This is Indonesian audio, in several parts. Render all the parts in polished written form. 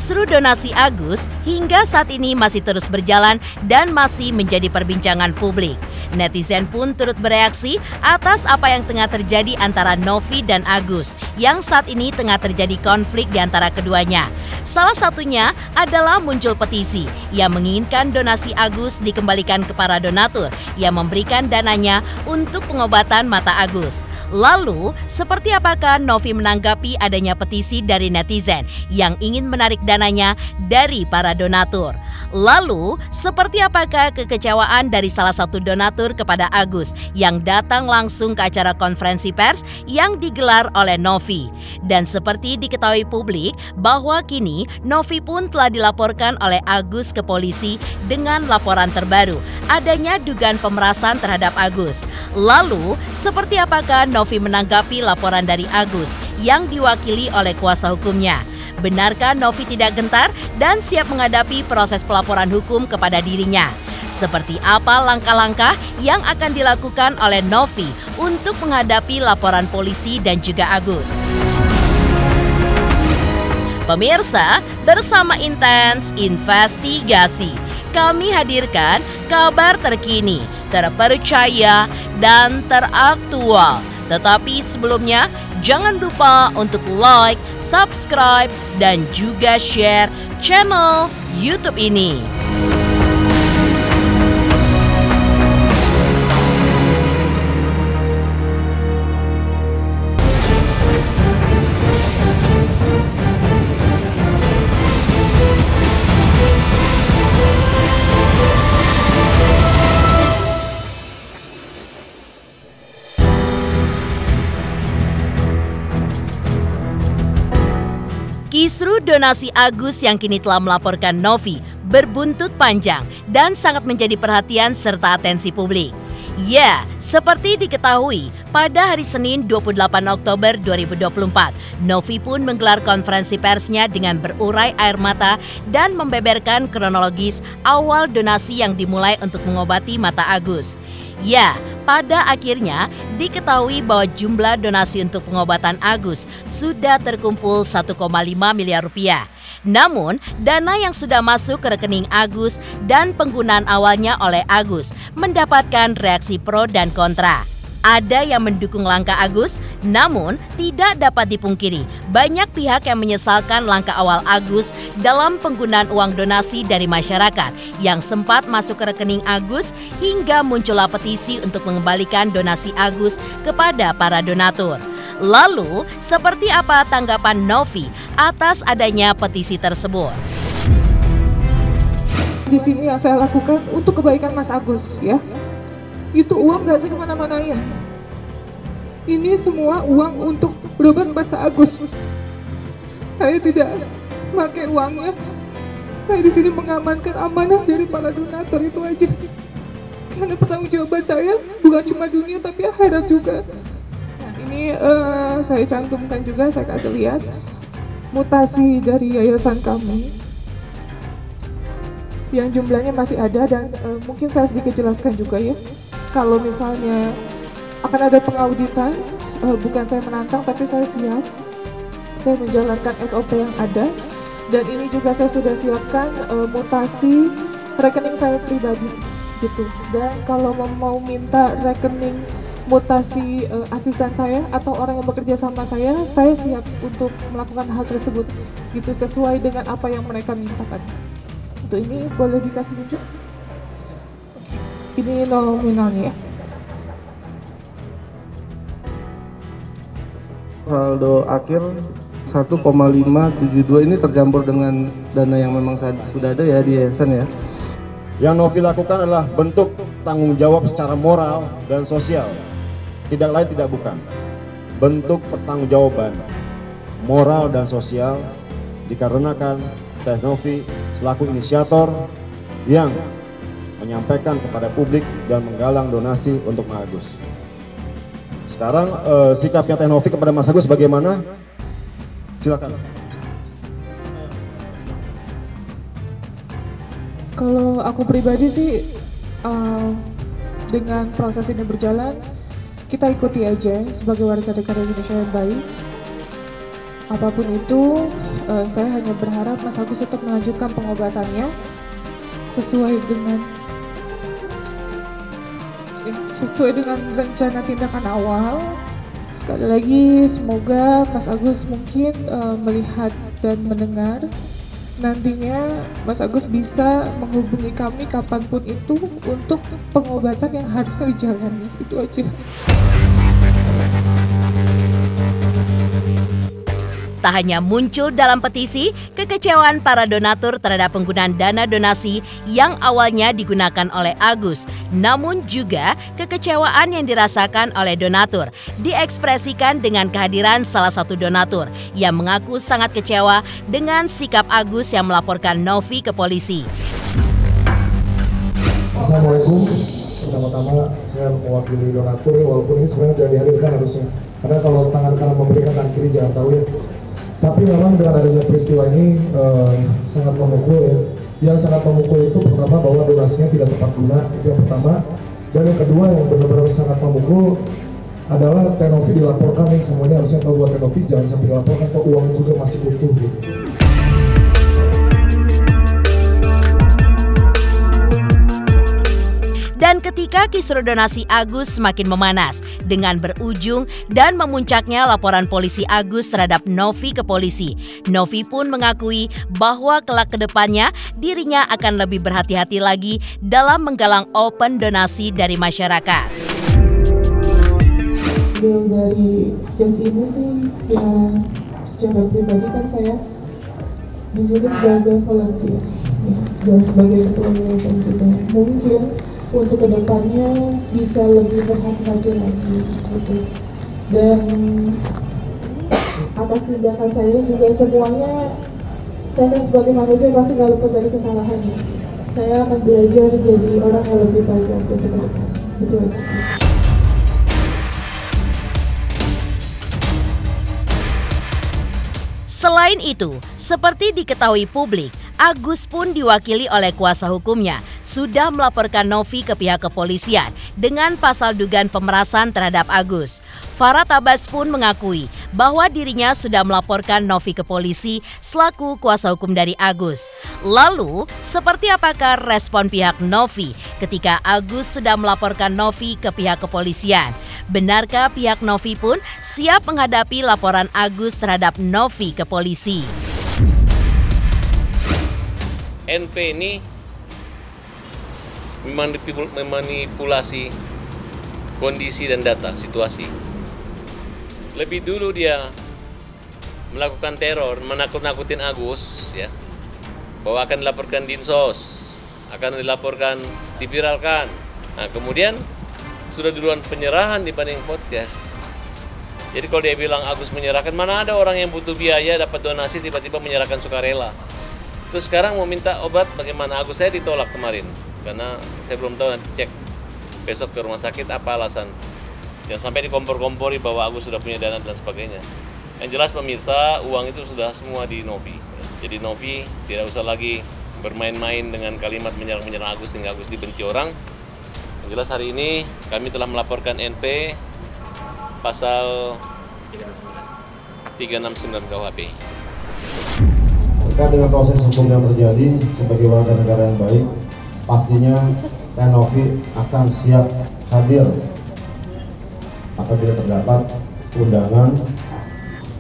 Kisru donasi Agus hingga saat ini masih terus berjalan dan masih menjadi perbincangan publik. Netizen pun turut bereaksi atas apa yang tengah terjadi antara Novi dan Agus yang saat ini tengah terjadi konflik di antara keduanya. Salah satunya adalah muncul petisi yang menginginkan donasi Agus dikembalikan ke para donatur yang memberikan dananya untuk pengobatan mata Agus. Lalu, seperti apakah Novi menanggapi adanya petisi dari netizen yang ingin menarik dananya dari para donatur? Lalu, seperti apakah kekecewaan dari salah satu donatur kepada Agus yang datang langsung ke acara konferensi pers yang digelar oleh Novi? Dan seperti diketahui publik bahwa kini Novi pun telah dilaporkan oleh Agus ke polisi dengan laporan terbaru adanya dugaan pemerasan terhadap Agus. Lalu, seperti apakah Novi menanggapi laporan dari Agus yang diwakili oleh kuasa hukumnya? Benarkah Novi tidak gentar dan siap menghadapi proses pelaporan hukum kepada dirinya? Seperti apa langkah-langkah yang akan dilakukan oleh Novi untuk menghadapi laporan polisi dan juga Agus? Pemirsa, bersama Intens Investigasi, kami hadirkan kabar terkini, terpercaya, dan teraktual. Tetapi sebelumnya, jangan lupa untuk like, subscribe, dan juga share channel YouTube ini. Kisru donasi Agus yang kini telah melaporkan Novi berbuntut panjang dan sangat menjadi perhatian serta atensi publik. Ya, seperti diketahui, pada hari Senin 28 Oktober 2024, Novi pun menggelar konferensi persnya dengan berurai air mata dan membeberkan kronologis awal donasi yang dimulai untuk mengobati mata Agus. Ya, pada akhirnya diketahui bahwa jumlah donasi untuk pengobatan Agus sudah terkumpul 1,5 miliar rupiah. Namun, dana yang sudah masuk ke rekening Agus dan penggunaan awalnya oleh Agus mendapatkan reaksi pro dan kontra. Ada yang mendukung langkah Agus, namun tidak dapat dipungkiri banyak pihak yang menyesalkan langkah awal Agus dalam penggunaan uang donasi dari masyarakat yang sempat masuk ke rekening Agus hingga muncullah petisi untuk mengembalikan donasi Agus kepada para donatur. Lalu, seperti apa tanggapan Novi atas adanya petisi tersebut? Di sini yang saya lakukan untuk kebaikan Mas Agus, ya. Itu uang gak sih kemana-mana ya. Ini semua uang untuk berobat Mas Agus. Saya tidak pakai uangnya. Saya di sini mengamankan amanah dari para donatur, itu aja. Karena pertanggungjawaban saya bukan cuma dunia tapi akhirat juga. Nah, ini saya cantumkan juga, saya kasih lihat mutasi dari yayasan kami yang jumlahnya masih ada dan mungkin saya sedikit jelaskan juga ya. Kalau misalnya akan ada pengauditan, bukan saya menantang tapi saya siap. Saya menjalankan SOP yang ada dan ini juga saya sudah siapkan mutasi rekening saya pribadi gitu. Dan kalau mau minta rekening mutasi asisten saya atau orang yang bekerja sama saya siap untuk melakukan hal tersebut gitu sesuai dengan apa yang mereka mintakan. Untuk ini boleh dikasih tunjuk. Ini nominalnya ya. Saldo akhir 1,572 ini tercampur dengan dana yang memang sudah ada ya di yayasan ya. Yang Novi lakukan adalah bentuk tanggung jawab secara moral dan sosial. Tidak lain tidak bukan. Bentuk pertanggungjawaban moral dan sosial dikarenakan Teh Novi selaku inisiator yang menyampaikan kepada publik dan menggalang donasi untuk Mas Agus. Sekarang sikapnya Teh Novi kepada Mas Agus bagaimana? Silakan. Kalau aku pribadi sih dengan proses ini berjalan, kita ikuti aja sebagai warga negara Indonesia yang baik. Apapun itu, saya hanya berharap Mas Agus tetap melanjutkan pengobatannya sesuai dengan rencana tindakan awal. Sekali lagi, semoga Mas Agus mungkin melihat dan mendengar. Nantinya Mas Agus bisa menghubungi kami kapanpun itu untuk pengobatan yang harus dijalani. Itu aja. Tak hanya muncul dalam petisi, kekecewaan para donatur terhadap penggunaan dana donasi yang awalnya digunakan oleh Agus, namun juga kekecewaan yang dirasakan oleh donatur diekspresikan dengan kehadiran salah satu donatur yang mengaku sangat kecewa dengan sikap Agus yang melaporkan Novi ke polisi. Assalamualaikum. Pertama-tama saya mewakili donatur, walaupun ini sebenarnya tidak dihadirkan harusnya. Karena kalau tangan kanan memberikan, tangan kiri jangan tahu ya. Tapi memang dengan adanya peristiwa ini sangat memukul ya. Yang sangat memukul itu pertama bahwa donasinya tidak tepat guna, itu yang pertama. Dan yang kedua yang benar-benar sangat memukul adalah Tenovi dilaporkan nih, semuanya harusnya tahu buat Tenovi jangan sampai dilaporkan kok uang juga masih utuh gitu. Dan ketika kisru donasi Agus semakin memanas dengan berujung dan memuncaknya laporan polisi Agus terhadap Novi ke polisi, Novi pun mengakui bahwa kelak ke depannya dirinya akan lebih berhati-hati lagi dalam menggalang open donasi dari masyarakat. Dari case ini sih, ya secara pribadi kan saya di sini sebagai volunteer, ya, dan sebagai ketua yayasan juga. Mungkin untuk kedepannya bisa lebih berhati-hati lagi gitu. Dan atas tindakan saya juga semuanya, saya kan sebagai manusia pasti nggak lepas dari kesalahannya. Saya akan belajar jadi orang yang lebih baik lagi untuk kedepan. Itu aja. Selain itu, seperti diketahui publik, Agus pun diwakili oleh kuasa hukumnya sudah melaporkan Novi ke pihak kepolisian dengan pasal dugaan pemerasan terhadap Agus. Farah Tabas pun mengakui bahwa dirinya sudah melaporkan Novi ke polisi selaku kuasa hukum dari Agus. Lalu, seperti apakah respon pihak Novi ketika Agus sudah melaporkan Novi ke pihak kepolisian? Benarkah pihak Novi pun siap menghadapi laporan Agus terhadap Novi ke polisi? NP ini memanipulasi kondisi dan data situasi. Lebih dulu dia melakukan teror, menakut-nakutin Agus ya, bahwa akan dilaporkan Dinsos, akan dilaporkan, diviralkan. Nah, kemudian sudah duluan penyerahan dibanding podcast. Jadi kalau dia bilang Agus menyerahkan, mana ada orang yang butuh biaya dapat donasi tiba-tiba menyerahkan sukarela. Terus sekarang mau minta obat, bagaimana? Agus saya ditolak kemarin karena saya belum tahu, nanti cek besok ke rumah sakit apa alasan. Jangan sampai dikompor-kompori bahwa Agus sudah punya dana dan sebagainya. Yang jelas pemirsa, uang itu sudah semua di Novi. Jadi Novi tidak usah lagi bermain-main dengan kalimat menyerang Agus sehingga Agus dibenci orang. Yang jelas hari ini kami telah melaporkan NP pasal 369 KUHP. Terkait dengan proses hukum yang terjadi sebagai warga negara yang baik, pastinya Tenovi akan siap hadir apabila terdapat undangan,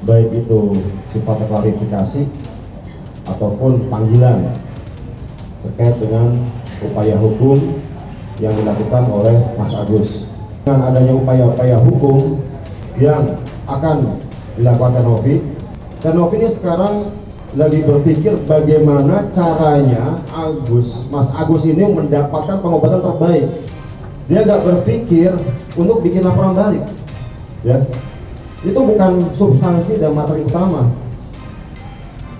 baik itu sifatnya klarifikasi ataupun panggilan terkait dengan upaya hukum yang dilakukan oleh Mas Agus. Dengan adanya upaya-upaya hukum yang akan dilakukan Tenovi ini sekarang lagi berpikir bagaimana caranya Mas Agus ini mendapatkan pengobatan terbaik. Dia nggak berpikir untuk bikin laporan balik, ya. Itu bukan substansi dan materi utama.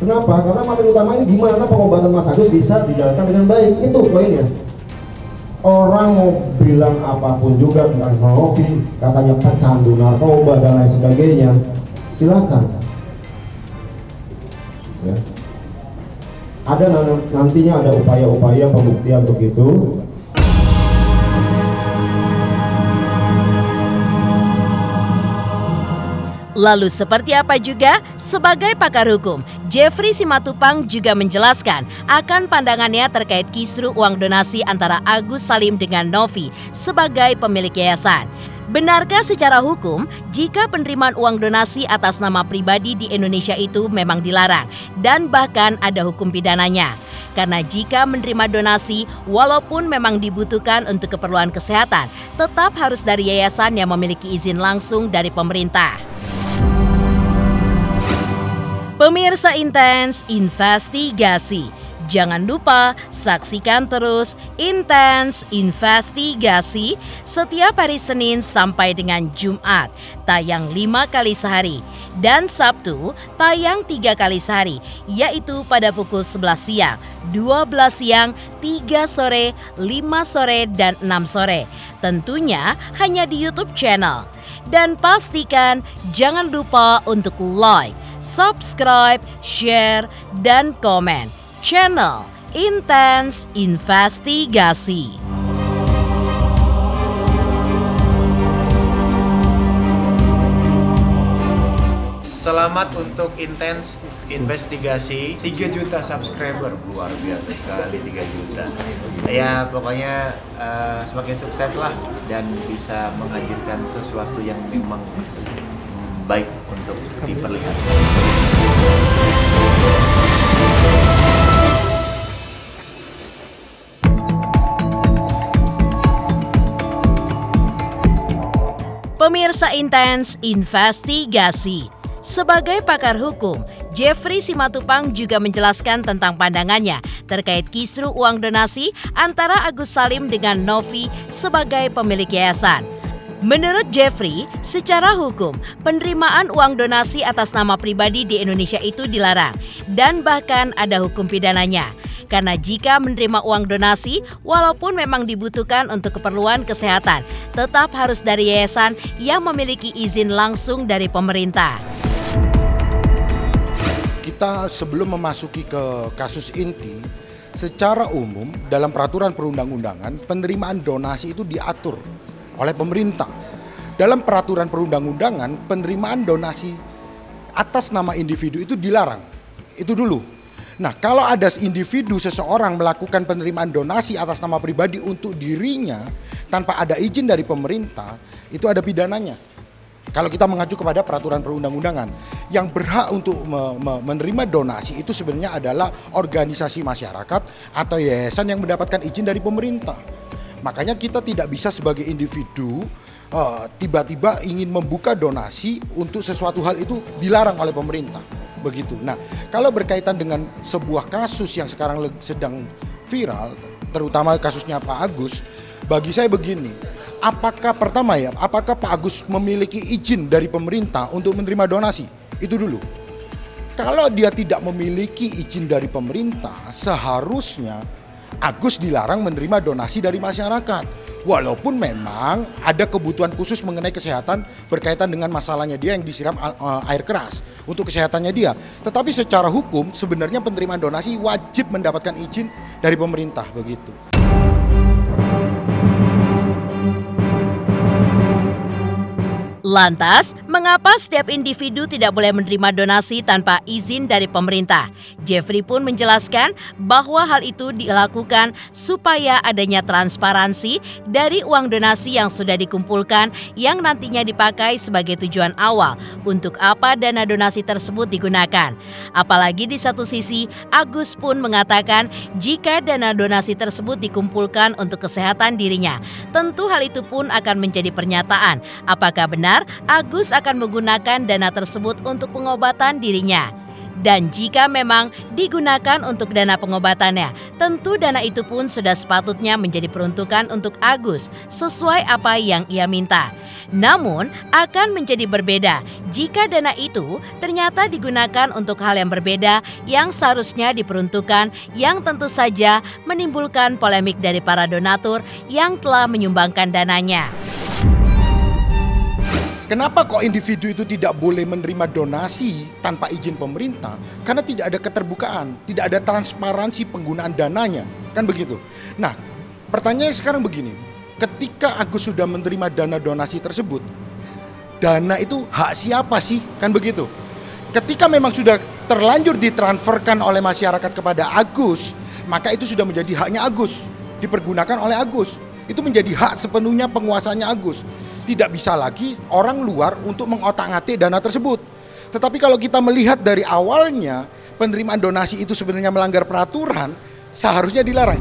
Kenapa? Karena materi utama ini gimana pengobatan Mas Agus bisa dijalankan dengan baik. Itu poinnya. Orang mau bilang apapun juga tentang Novi, katanya pecandu narkoba dan lain sebagainya, silakan. Ya. Ada nantinya ada upaya-upaya pembuktian untuk itu. Lalu seperti apa juga? Sebagai pakar hukum, Jeffrey Simatupang juga menjelaskan akan pandangannya terkait kisru uang donasi antara Agus Salim dengan Novi sebagai pemilik yayasan. Benarkah secara hukum jika penerimaan uang donasi atas nama pribadi di Indonesia itu memang dilarang dan bahkan ada hukum pidananya? Karena jika menerima donasi, walaupun memang dibutuhkan untuk keperluan kesehatan, tetap harus dari yayasan yang memiliki izin langsung dari pemerintah. Pemirsa Intens Investigasi, jangan lupa saksikan terus Intens Investigasi setiap hari Senin sampai dengan Jumat, tayang 5 kali sehari, dan Sabtu tayang 3 kali sehari, yaitu pada pukul 11 siang, 12 siang, 3 sore, 5 sore, dan 6 sore. Tentunya hanya di YouTube channel. Dan pastikan jangan lupa untuk like, subscribe, share, dan komen channel Intens Investigasi. Selamat untuk Intens Investigasi. 3 juta subscriber, luar biasa sekali 3 juta. Ya pokoknya semakin sukses lah dan bisa menghadirkan sesuatu yang memang baik untuk diperlihatkan. Pemirsa Intens Investigasi, sebagai pakar hukum, Jeffrey Simatupang juga menjelaskan tentang pandangannya terkait kisru uang donasi antara Agus Salim dengan Novi sebagai pemilik yayasan. Menurut Jeffrey, secara hukum, penerimaan uang donasi atas nama pribadi di Indonesia itu dilarang dan bahkan ada hukum pidananya. Karena jika menerima uang donasi, walaupun memang dibutuhkan untuk keperluan kesehatan, tetap harus dari yayasan yang memiliki izin langsung dari pemerintah. Kita sebelum memasuki ke kasus inti, secara umum dalam peraturan perundang-undangan penerimaan donasi itu diatur oleh pemerintah. Dalam peraturan perundang-undangan penerimaan donasi atas nama individu itu dilarang. Itu dulu. Nah, kalau ada individu seseorang melakukan penerimaan donasi atas nama pribadi untuk dirinya tanpa ada izin dari pemerintah, itu ada pidananya. Kalau kita mengacu kepada peraturan perundang-undangan, yang berhak untuk menerima donasi itu sebenarnya adalah organisasi masyarakat atau yayasan yang mendapatkan izin dari pemerintah. Makanya kita tidak bisa sebagai individu tiba-tiba ingin membuka donasi untuk sesuatu hal itu dilarang oleh pemerintah. Begitu. Nah, kalau berkaitan dengan sebuah kasus yang sekarang sedang viral, terutama kasusnya Pak Agus, bagi saya begini, apakah Pak Agus memiliki izin dari pemerintah untuk menerima donasi? Itu dulu. Kalau dia tidak memiliki izin dari pemerintah, seharusnya Agus dilarang menerima donasi dari masyarakat. Walaupun memang ada kebutuhan khusus mengenai kesehatan berkaitan dengan masalahnya dia yang disiram air keras untuk kesehatannya dia. Tetapi secara hukum sebenarnya penerimaan donasi wajib mendapatkan izin dari pemerintah, begitu. Lantas, mengapa setiap individu tidak boleh menerima donasi tanpa izin dari pemerintah? Jeffrey pun menjelaskan bahwa hal itu dilakukan supaya adanya transparansi dari uang donasi yang sudah dikumpulkan yang nantinya dipakai sebagai tujuan awal untuk apa dana donasi tersebut digunakan. Apalagi di satu sisi, Agus pun mengatakan jika dana donasi tersebut dikumpulkan untuk kesehatan dirinya, tentu hal itu pun akan menjadi pernyataan apakah benar Agus akan menggunakan dana tersebut untuk pengobatan dirinya. Dan jika memang digunakan untuk dana pengobatannya, tentu dana itu pun sudah sepatutnya menjadi peruntukan untuk Agus sesuai apa yang ia minta. Namun akan menjadi berbeda jika dana itu ternyata digunakan untuk hal yang berbeda yang seharusnya diperuntukkan, yang tentu saja menimbulkan polemik dari para donatur yang telah menyumbangkan dananya. Kenapa kok individu itu tidak boleh menerima donasi tanpa izin pemerintah? Karena tidak ada keterbukaan, tidak ada transparansi penggunaan dananya, kan begitu. Nah, pertanyaannya sekarang begini, ketika Agus sudah menerima dana donasi tersebut, dana itu hak siapa sih? Kan begitu. Ketika memang sudah terlanjur ditransferkan oleh masyarakat kepada Agus, maka itu sudah menjadi haknya Agus, dipergunakan oleh Agus. Itu menjadi hak sepenuhnya penguasanya Agus. Tidak bisa lagi orang luar untuk mengotak-atik dana tersebut. Tetapi kalau kita melihat dari awalnya penerimaan donasi itu sebenarnya melanggar peraturan, seharusnya dilarang.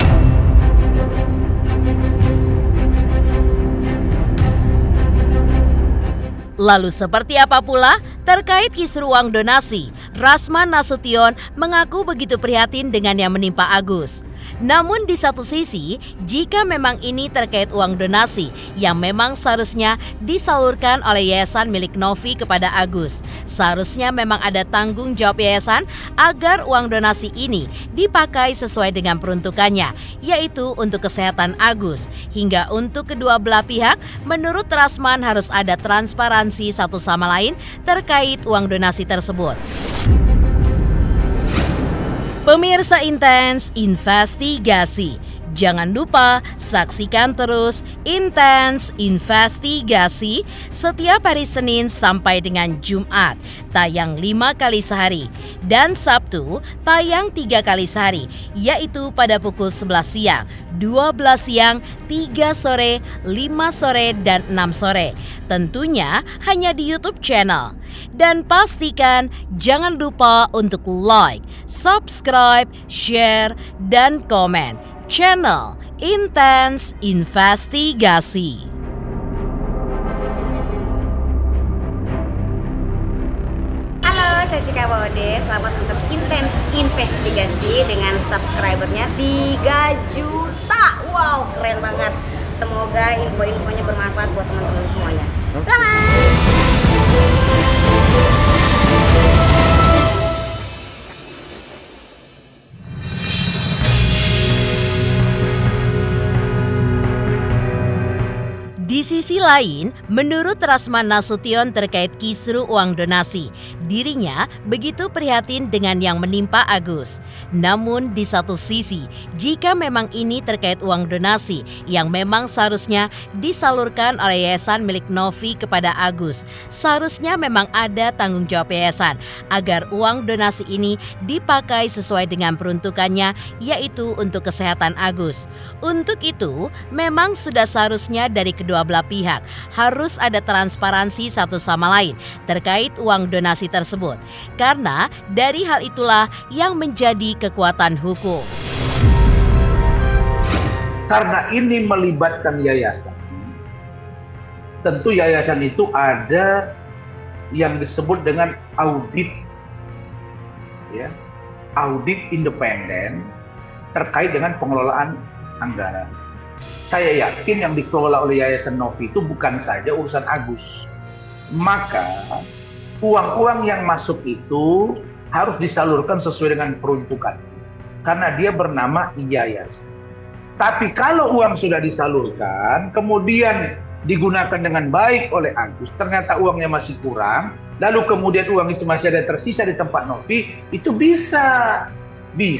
Lalu seperti apa pula terkait kisru uang donasi? Rasman Nasution mengaku begitu prihatin dengan yang menimpa Agus. Namun di satu sisi, jika memang ini terkait uang donasi yang memang seharusnya disalurkan oleh yayasan milik Novi kepada Agus, seharusnya memang ada tanggung jawab yayasan agar uang donasi ini dipakai sesuai dengan peruntukannya, yaitu untuk kesehatan Agus. Hingga untuk kedua belah pihak, menurut Rasman harus ada transparansi satu sama lain terkait uang donasi tersebut. Pemirsa Intens Investigasi, jangan lupa saksikan terus Intens Investigasi setiap hari Senin sampai dengan Jumat, tayang 5 kali sehari, dan Sabtu tayang 3 kali sehari, yaitu pada pukul 11 siang, 12 siang, 3 sore, 5 sore, dan 6 sore. Tentunya hanya di YouTube channel. Dan pastikan jangan lupa untuk like, subscribe, share, dan komen channel Intens Investigasi. Halo, saya Cika Bode. Selamat untuk Intens Investigasi dengan subscribernya 3 juta. Wow, keren banget. Semoga info-infonya bermanfaat buat teman-teman semuanya. Selamat! Di sisi lain, menurut Rasman Nasution terkait kisru uang donasi, dirinya begitu prihatin dengan yang menimpa Agus. Namun di satu sisi, jika memang ini terkait uang donasi yang memang seharusnya disalurkan oleh yayasan milik Novi kepada Agus, seharusnya memang ada tanggung jawab yayasan agar uang donasi ini dipakai sesuai dengan peruntukannya, yaitu untuk kesehatan Agus. Untuk itu, memang sudah seharusnya dari kedua belah pihak harus ada transparansi satu sama lain terkait uang donasi tersebut, karena dari hal itulah yang menjadi kekuatan hukum. Karena ini melibatkan yayasan, tentu yayasan itu ada yang disebut dengan audit, ya, audit independen terkait dengan pengelolaan anggaran. Saya yakin yang dikelola oleh Yayasan Novi itu bukan saja urusan Agus. Maka uang-uang yang masuk itu harus disalurkan sesuai dengan peruntukan. Karena dia bernama yayasan. Tapi kalau uang sudah disalurkan, kemudian digunakan dengan baik oleh Agus, ternyata uangnya masih kurang, lalu kemudian uang itu masih ada tersisa di tempat Novi, itu bisa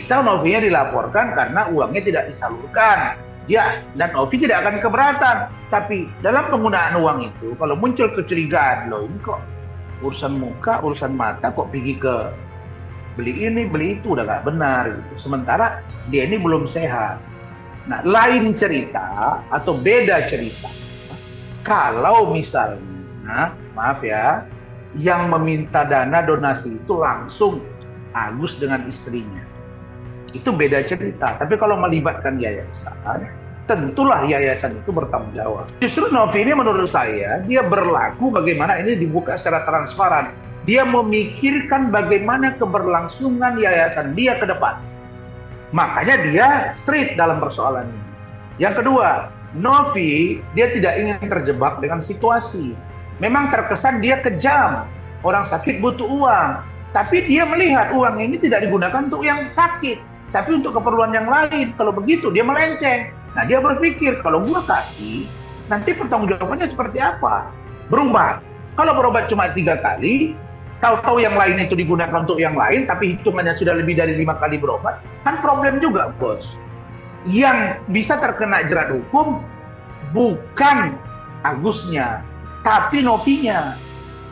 Novinya dilaporkan karena uangnya tidak disalurkan. Ya, dan Novi tidak akan keberatan. Tapi dalam penggunaan uang itu, kalau muncul kecurigaan, loh ini kok urusan muka, urusan mata, kok pergi ke beli ini, beli itu, udah nggak benar gitu. Sementara dia ini belum sehat. Nah, lain cerita atau beda cerita. Kalau misalnya, maaf ya, yang meminta dana donasi itu langsung Agus dengan istrinya. Itu beda cerita. Tapi kalau melibatkan yayasan, tentulah yayasan itu bertanggung jawab. Justru Novi ini menurut saya, dia berlaku bagaimana ini dibuka secara transparan. Dia memikirkan bagaimana keberlangsungan yayasan dia ke depan. Makanya dia straight dalam persoalan ini. Yang kedua, Novi, dia tidak ingin terjebak dengan situasi. Memang terkesan dia kejam. Orang sakit butuh uang. Tapi dia melihat uang ini tidak digunakan untuk yang sakit, tapi untuk keperluan yang lain. Kalau begitu dia melenceng. Nah, dia berpikir kalau gua kasih, nanti pertanggungjawabannya seperti apa? Berobat. Kalau berobat cuma 3 kali, tahu-tahu yang lain itu digunakan untuk yang lain, tapi hitungannya sudah lebih dari 5 kali berobat, kan problem juga, bos. Yang bisa terkena jerat hukum bukan Agusnya, tapi Novinya.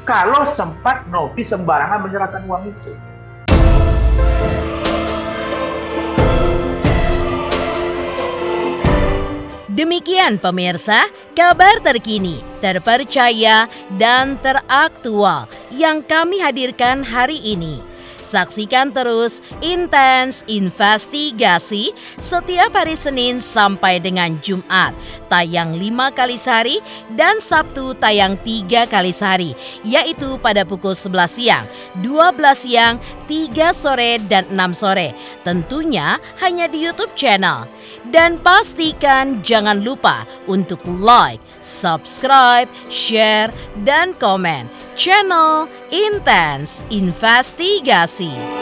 kalau sempat Novi sembarangan menyerahkan uang itu. Demikian pemirsa, kabar terkini, terpercaya, dan teraktual yang kami hadirkan hari ini. Saksikan terus Intens Investigasi setiap hari Senin sampai dengan Jumat, tayang 5 kali sehari dan Sabtu tayang 3 kali sehari, yaitu pada pukul 11 siang, 12 siang, 3 sore, dan 6 sore. Tentunya hanya di YouTube channel. Dan pastikan jangan lupa untuk like, subscribe, share, dan komen channel Intens Investigasi.